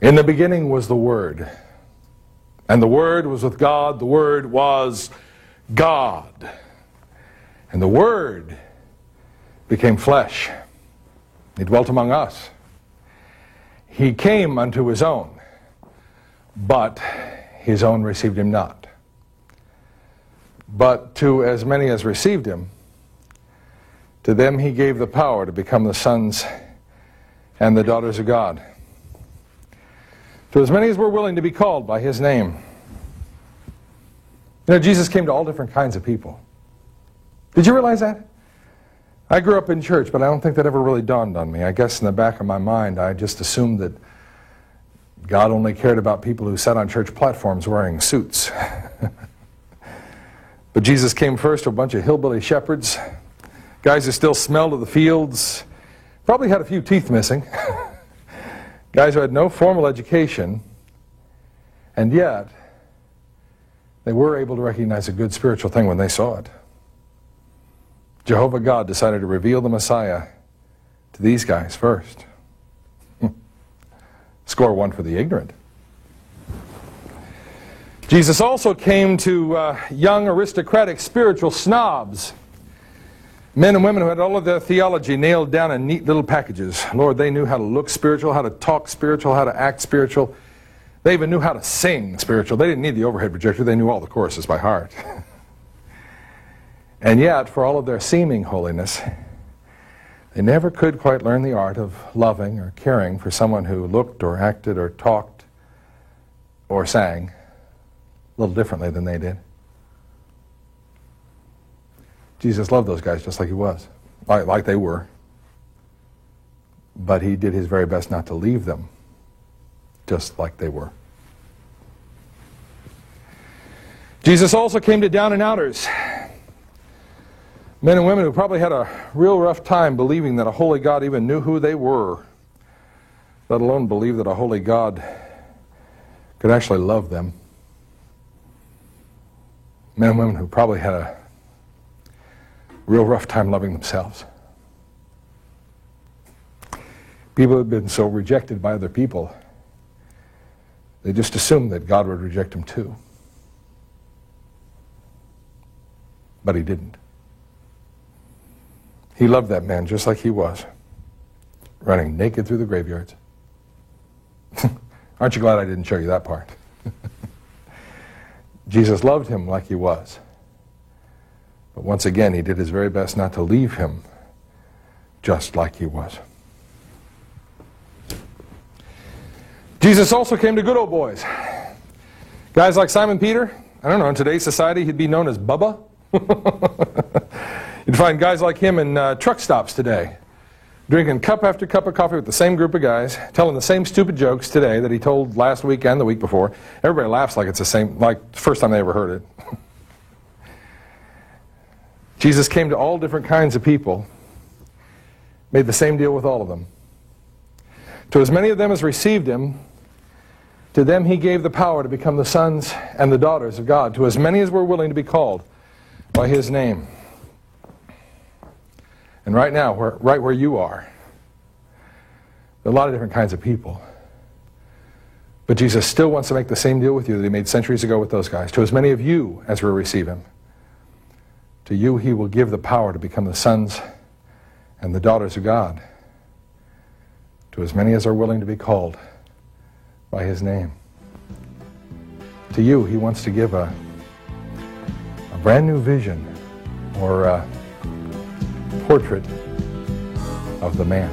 In the beginning was the Word, and the Word was with God. The Word was God. And the Word became flesh. He dwelt among us. He came unto his own, but his own received him not. But to as many as received him, to them he gave the power to become the sons and the daughters of God. To as many as were willing to be called by his name. You know, Jesus came to all different kinds of people. Did you realize that? I grew up in church, but I don't think that ever really dawned on me. I guess in the back of my mind, I just assumed that God only cared about people who sat on church platforms wearing suits. But Jesus came first to a bunch of hillbilly shepherds, guys who still smelled of the fields, probably had a few teeth missing, guys who had no formal education, and yet they were able to recognize a good spiritual thing when they saw it. Jehovah God decided to reveal the Messiah to these guys first. Score one for the ignorant. Jesus also came to young aristocratic spiritual snobs, men and women who had all of their theology nailed down in neat little packages. Lord, they knew how to look spiritual, how to talk spiritual, how to act spiritual. They even knew how to sing spiritual. They didn't need the overhead projector. They knew all the choruses by heart. And yet, for all of their seeming holiness, they never could quite learn the art of loving or caring for someone who looked or acted or talked or sang a little differently than they did. Jesus loved those guys just like he was, like they were. But he did his very best not to leave them just like they were. Jesus also came to down and outers. Men and women who probably had a real rough time believing that a holy God even knew who they were, let alone believe that a holy God could actually love them. Men and women who probably had a real rough time loving themselves. People who had been so rejected by other people, they just assumed that God would reject them too. But he didn't. He loved that man just like he was, running naked through the graveyards. Aren't you glad I didn't show you that part? Jesus loved him like he was. But once again, he did his very best not to leave him just like he was. Jesus also came to good old boys. Guys like Simon Peter. I don't know, in today's society, he'd be known as Bubba. You'd find guys like him in truck stops today, drinking cup after cup of coffee with the same group of guys, telling the same stupid jokes today that he told last week and the week before. Everybody laughs like it's the same, like the first time they ever heard it. Jesus came to all different kinds of people, made the same deal with all of them. To as many of them as received him, to them he gave the power to become the sons and the daughters of God, to as many as were willing to be called by his name. And right now, right where you are, there are a lot of different kinds of people. But Jesus still wants to make the same deal with you that he made centuries ago with those guys. To as many of you as will receive him, to you he will give the power to become the sons and the daughters of God. To as many as are willing to be called by his name. To you he wants to give a brand new vision or a portrait of the man.